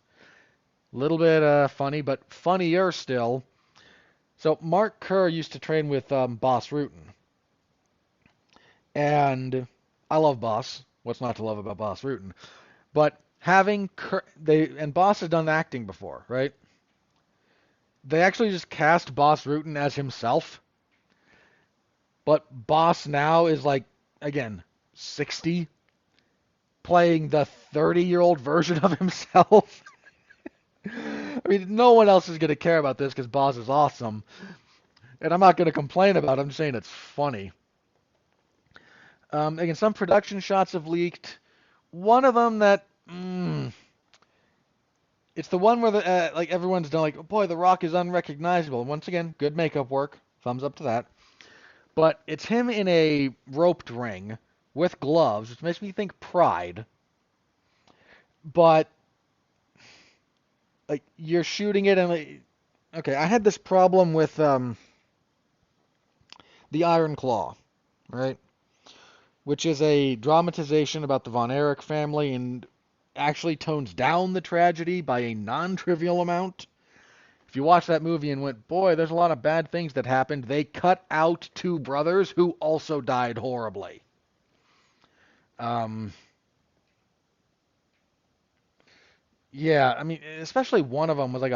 A little bit funny, but funnier still. So Mark Kerr used to train with Boss Rutan. And I love Boss. What's not to love about Boss Rutan? But having Boss has done acting before, right? They actually just cast Boss Rutan as himself. But Boss now is like, again, 60, playing the 30-year-old version of himself. I mean, no one else is going to care about this because Boss is awesome. And I'm not going to complain about it. I'm just saying it's funny. Again, some production shots have leaked. One of them that, it's the one where like everyone's done like, oh boy, The Rock is unrecognizable. Once again, good makeup work. Thumbs up to that. But it's him in a roped ring with gloves, which makes me think Pride. But like you're shooting it and like, okay, I had this problem with the Iron Claw, right? Which is a dramatization about the Von Erich family and actually tones down the tragedy by a non-trivial amount. If you watch that movie and went, boy, there's a lot of bad things that happened, they cut out two brothers who also died horribly. Um, yeah, I mean, especially one of them was like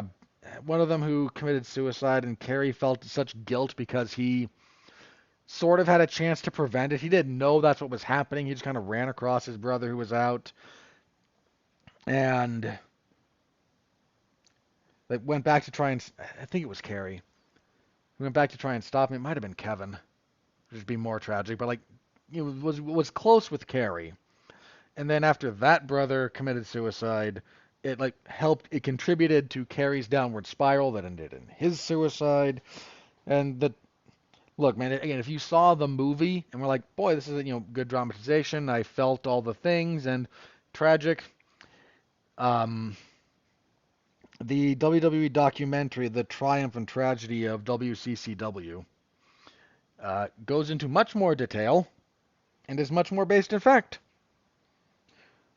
one of them who committed suicide, and Carrie felt such guilt because he sort of had a chance to prevent it. He didn't know that's what was happening. He just kind of ran across his brother who was out, and they went back to try and, I think it was Carrie. He went back to try and stop him. It might have been Kevin, which would be more tragic, but like, it was close with Carrie. And then after that brother committed suicide, it like helped. It contributed to Carrie's downward spiral that ended in his suicide. And look, man, again, if you saw the movie and were like, boy, this is good dramatization. I felt all the things and tragic. The WWE documentary, The Triumph and Tragedy of WCCW, goes into much more detail and is much more based in fact.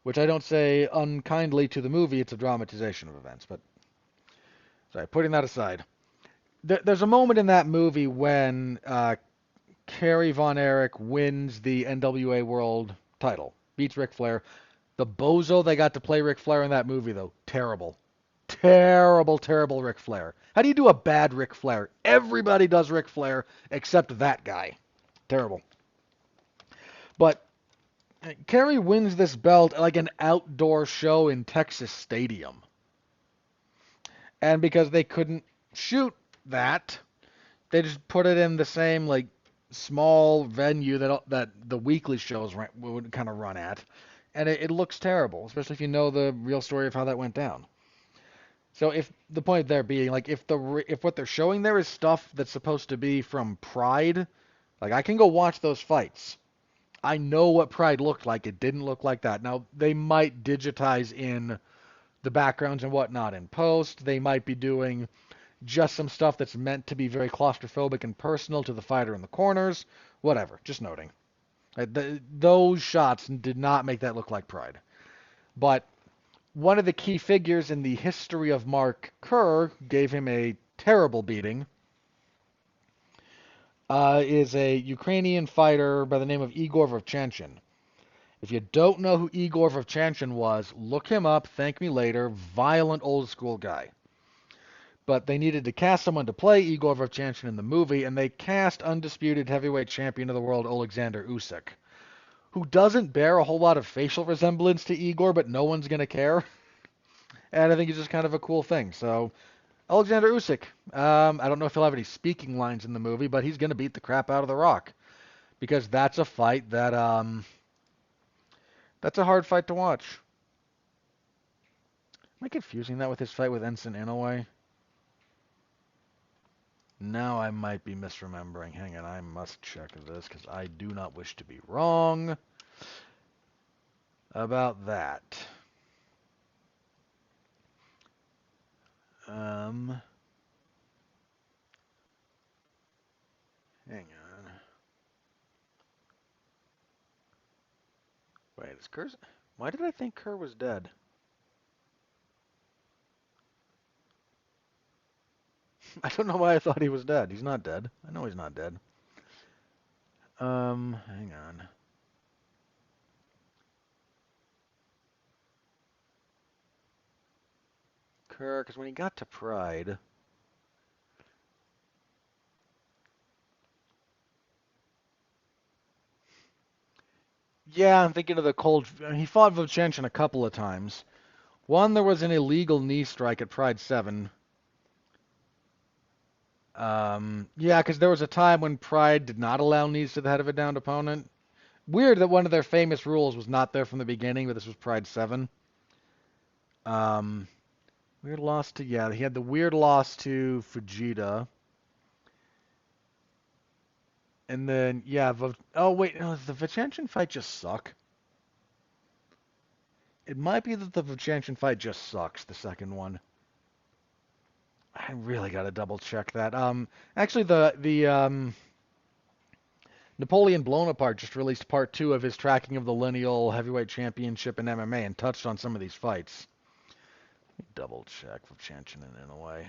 Which I don't say unkindly to the movie, it's a dramatization of events. But, sorry, putting that aside. There's a moment in that movie when Kerry Von Erich wins the NWA World title, beats Ric Flair. The bozo they got to play Ric Flair in that movie, though, terrible. Terrible, terrible Ric Flair. How do you do a bad Ric Flair? Everybody does Ric Flair except that guy. Terrible. But Kerry wins this belt like an outdoor show in Texas Stadium. And because they couldn't shoot that, they just put it in the same like small venue that the weekly shows would kind of run at. And it looks terrible, especially if you know the real story of how that went down. So if the point there being like if what they're showing there is stuff that's supposed to be from Pride, like I can go watch those fights. I know what Pride looked like. It didn't look like that. Now they might digitize in the backgrounds and whatnot in post. They might be doing just some stuff that's meant to be very claustrophobic and personal to the fighter in the corners. Whatever. Just noting. Those shots did not make that look like Pride. But one of the key figures in the history of Mark Kerr gave him a terrible beating. Is a Ukrainian fighter by the name of Igor Vovchanchin. If you don't know who Igor Vovchanchin was, look him up. Thank me later. Violent old school guy. But they needed to cast someone to play Igor Vovchanchin in the movie, and they cast undisputed heavyweight champion of the world Alexander Usyk, who doesn't bear a whole lot of facial resemblance to Igor, but no one's going to care. And I think it's just kind of a cool thing. So, Alexander Usyk. I don't know if he'll have any speaking lines in the movie, but he's going to beat the crap out of The Rock. Because that's a fight that's a hard fight to watch. Am I confusing that with his fight with Ensign Inoue? Now I might be misremembering. Hang on, I must check this because I do not wish to be wrong about that. Hang on. Wait, is Kerr? Why did I think Kerr was dead? I don't know why I thought he was dead. He's not dead. I know he's not dead. Hang on. Kerr, because when he got to Pride, yeah, I'm thinking of the cold. He fought Vovchanchin a couple of times. One, there was an illegal knee strike at Pride 7. Yeah, because there was a time when Pride did not allow knees to the head of a downed opponent. Weird that one of their famous rules was not there from the beginning, but this was Pride 7. Um, weird loss to, yeah, he had the weird loss to Fujita. And then, yeah, oh, wait, no, does the Vovchanchin fight just suck? It might be that the Vovchanchin fight just sucks, the second one. I really got to double check that. Actually, the Napoleon Bonaparte just released part 2 of his tracking of the lineal heavyweight championship in MMA and touched on some of these fights. Let me double check Vovchanchin and Inoue.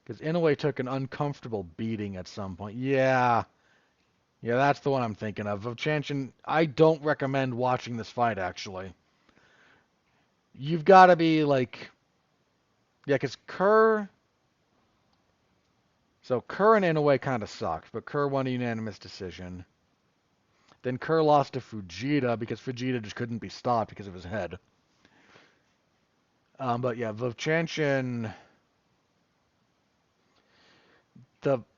Because Inoue took an uncomfortable beating at some point. Yeah. Yeah, that's the one I'm thinking of. Vovchanchin, I don't recommend watching this fight, actually. You've got to be like... Yeah, because Kerr... So Kerr and Inoue kind of sucked, but Kerr won a unanimous decision. Then Kerr lost to Fujita because Fujita just couldn't be stopped because of his head. But yeah, Vovchanchin...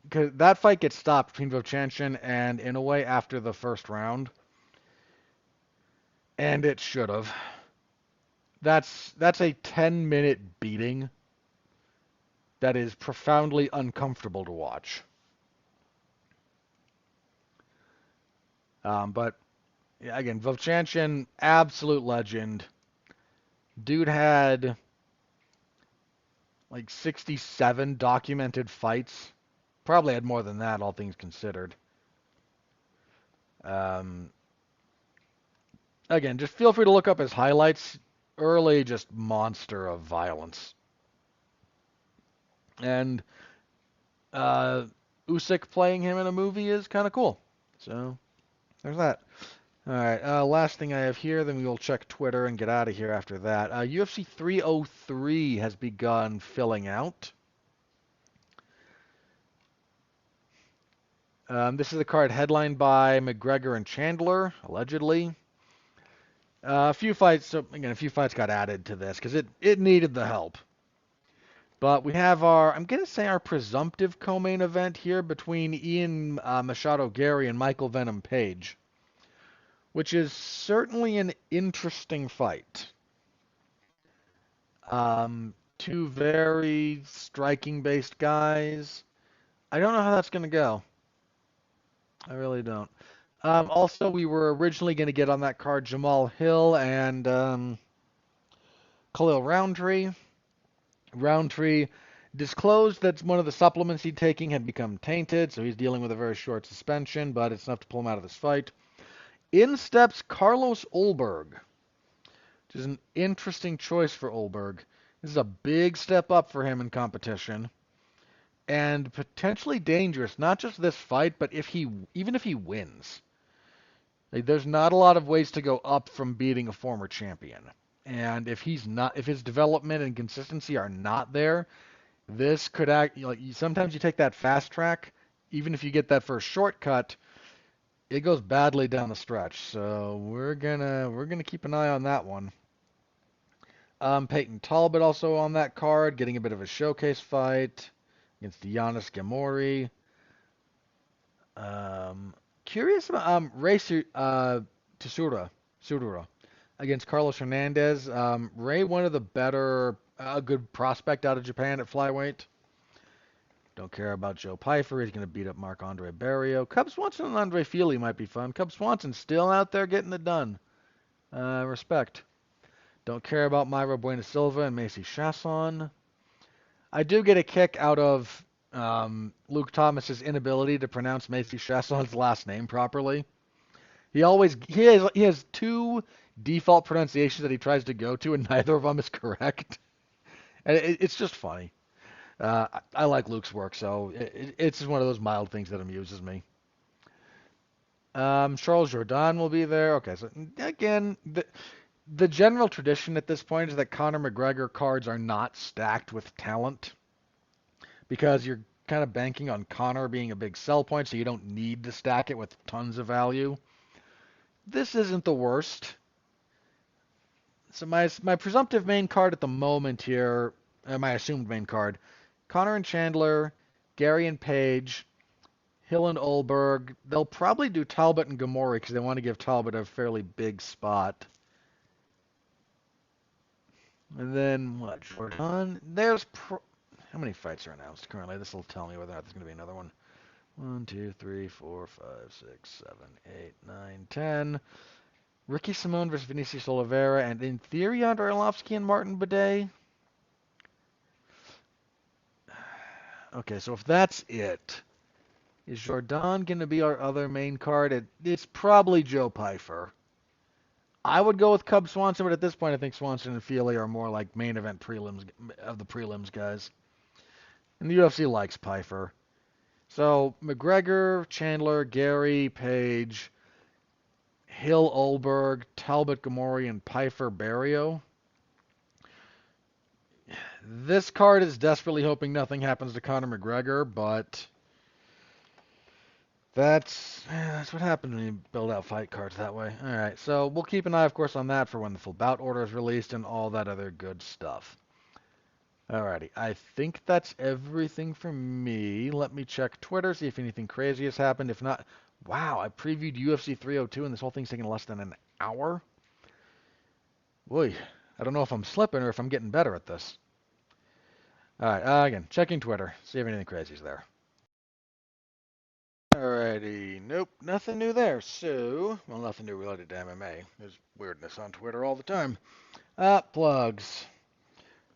That fight gets stopped between Vovchanchin and Inoue after the first round. And it should have. That's a 10-minute beating that is profoundly uncomfortable to watch. But yeah, again, Vovchanchin, absolute legend. Dude had like 67 documented fights. Probably had more than that, all things considered. Again, just feel free to look up his highlights. Early, just monster of violence. And Usyk playing him in a movie is kind of cool. So, there's that. All right, last thing I have here, then we will check Twitter and get out of here after that. UFC 303 has begun filling out. This is a card headlined by McGregor and Chandler, allegedly. A few fights got added to this because it needed the help. But we have I'm going to say our presumptive co-main event here between Ian Machado Gary and Michael Venom Page, which is certainly an interesting fight. Two very striking-based guys. I don't know how that's going to go. I really don't. Also, we were originally going to get on that card Jamal Hill and Khalil Roundtree. Roundtree disclosed that one of the supplements he'd taking had become tainted, so he's dealing with a very short suspension, but it's enough to pull him out of this fight. In steps Carlos Ulberg, which is an interesting choice for Olberg. This is a big step up for him in competition, and potentially dangerous. Not just this fight, but even if he wins, like, there's not a lot of ways to go up from beating a former champion. And if his development and consistency are not there, this could act like sometimes you take that fast track, even if you get that first shortcut, it goes badly down the stretch. So we're gonna keep an eye on that one. Peyton Talbot also on that card, getting a bit of a showcase fight against Giannis Gamori. Curious about Tsura against Carlos Hernandez. Ray, one of the better, a good prospect out of Japan at flyweight. Don't care about Joe Pyfer. He's going to beat up Marc-Andre Barrio. Cub Swanson and Andre Feely might be fun. Cub Swanson still out there getting it done. Respect. Don't care about Myra Buena Silva and Macy Chasson. I do get a kick out of Luke Thomas's inability to pronounce Macy Chasson's last name properly. He has two default pronunciations that he tries to go to, and neither of them is correct. And it's just funny. I like Luke's work, so it's just one of those mild things that amuses me. Charles Jourdain will be there. Okay, so again, the general tradition at this point is that Conor McGregor cards are not stacked with talent because you're kind of banking on Conor being a big sell point, so you don't need to stack it with tons of value. This isn't the worst. So my presumptive main card at the moment here, my assumed main card, Connor and Chandler, Gary and Page, Hill and Olberg. They'll probably do Talbot and Gamori because they want to give Talbot a fairly big spot. And then what? Jordan? How many fights are announced currently? This will tell me whether or not there's going to be another one. 1, 2, 3, 4, 5, 6, 7, 8, 9, 10. Ricky Simone versus Vinicius Oliveira, and in theory, Andrei Arlovsky and Martin Bidet. Okay, so if that's it, is Jordan going to be our other main card? It's probably Joe Pyfer. I would go with Cub Swanson, but at this point, I think Swanson and Feely are more like main event prelims of the prelims guys. And the UFC likes Pyfer. So McGregor, Chandler, Gary, Page, Hill, Olberg, Talbot, Gamori, and Pyfer, Barrio. This card is desperately hoping nothing happens to Conor McGregor, but that's what happens when you build out fight cards that way. All right, so we'll keep an eye, of course, on that for when the full bout order is released and all that other good stuff. Alrighty, I think that's everything from me. Let me check Twitter, see if anything crazy has happened. If not, wow, I previewed UFC 302 and this whole thing's taking less than an hour? Boy, I don't know if I'm slipping or if I'm getting better at this. Alright, again, checking Twitter, see if anything crazy is there. Alrighty, nope, nothing new there. So, well, nothing new related to MMA. There's weirdness on Twitter all the time. Plugs.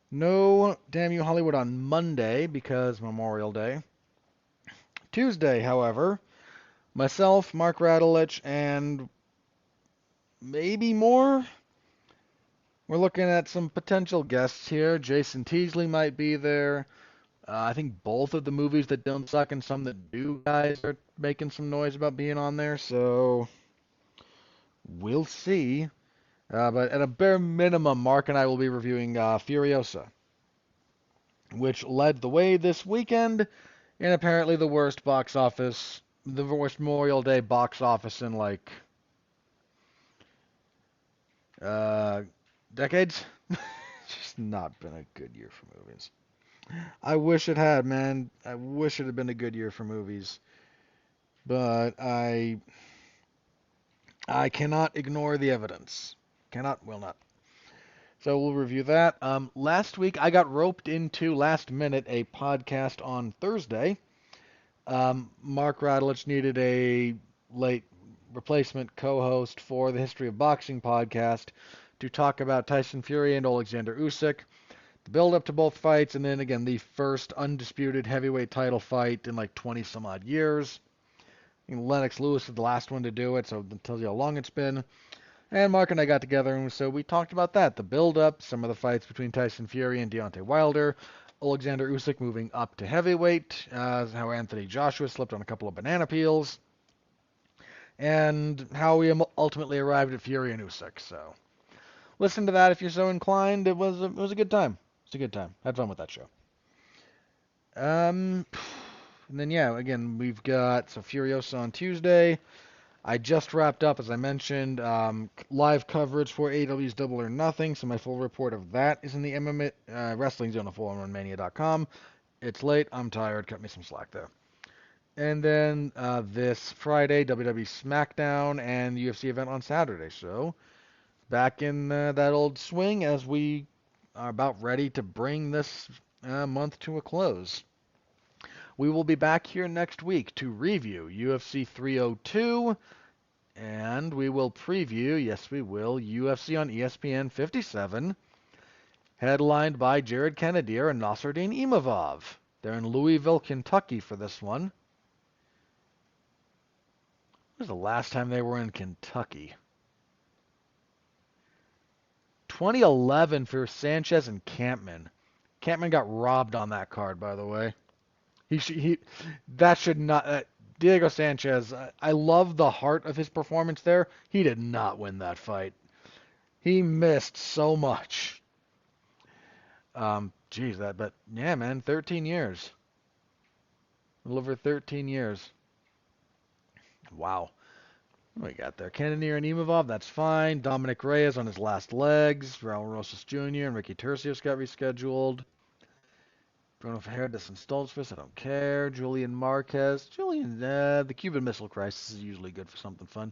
No Damn You Hollywood on Monday because Memorial Day. Tuesday, however, myself, Mark Radulich, and maybe more. We're looking at some potential guests here. Jason Teasley might be there. I think both of the movies that don't suck and some that do guys are making some noise about being on there, so we'll see. But at a bare minimum, Mark and I will be reviewing Furiosa, which led the way this weekend in apparently the worst Memorial Day box office in like decades. It's just not been a good year for movies. I wish it had, man. I wish it had been a good year for movies. But I cannot ignore the evidence. Will not. So we'll review that. Last week I got roped into last minute a podcast on Thursday. Mark Radulich needed a late replacement co-host for the History of Boxing podcast to talk about Tyson Fury and Alexander Usyk, the build-up to both fights, and then again the first undisputed heavyweight title fight in like 20 some odd years. Lennox Lewis is the last one to do it, so it tells you how long it's been. And Mark and I got together, and so we talked about that. The build-up, some of the fights between Tyson Fury and Deontay Wilder, Alexander Usyk moving up to heavyweight, how Anthony Joshua slipped on a couple of banana peels, and how we ultimately arrived at Fury and Usyk. So listen to that if you're so inclined. It was a good time. It's a good time. Had fun with that show. Um, and then yeah, again we've got Furiosa on Tuesday. I just wrapped up, as I mentioned, live coverage for AEW's Double or Nothing. So my full report of that is in the MMA Wrestling Zone of 411mania.com. It's late. I'm tired. Cut me some slack there. And then this Friday, WWE SmackDown and the UFC event on Saturday. So back in that old swing as we are about ready to bring this month to a close. We will be back here next week to review UFC 302, and we will preview, yes we will, UFC on ESPN 57, headlined by Jared Cannonier and Nasruddin Imavov. They're in Louisville, Kentucky for this one. When was the last time they were in Kentucky? 2011 for Sanchez and Campman. Campman got robbed on that card, by the way. That should not. Diego Sanchez, I love the heart of his performance there. He did not win that fight. He missed so much. But yeah, man, 13 years. A little over 13 years. Wow. What do we got there? Cannonier and Imavov, that's fine. Dominic Reyes on his last legs. Raul Rosas Jr. and Ricky Tercios got rescheduled. Bruno Fajardo and Stoltzfus, I don't care. Julian Marquez. The Cuban Missile Crisis is usually good for something fun.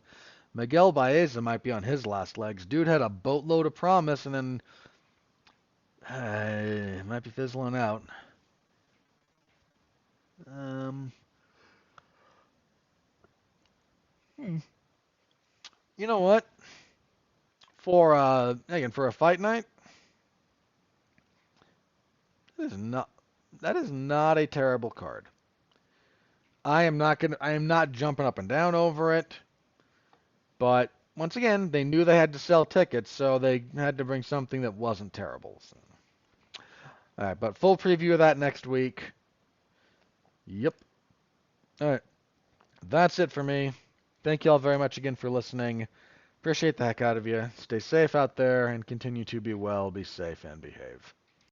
Miguel Baeza might be on his last legs. Dude had a boatload of promise and then might be fizzling out. You know what? For for a fight night, that is not a terrible card. I am not jumping up and down over it. But once again, they knew they had to sell tickets, so they had to bring something that wasn't terrible. So. All right, but full preview of that next week. Yep. All right. That's it for me. Thank you all very much again for listening. Appreciate the heck out of you. Stay safe out there and continue to be well, be safe, and behave.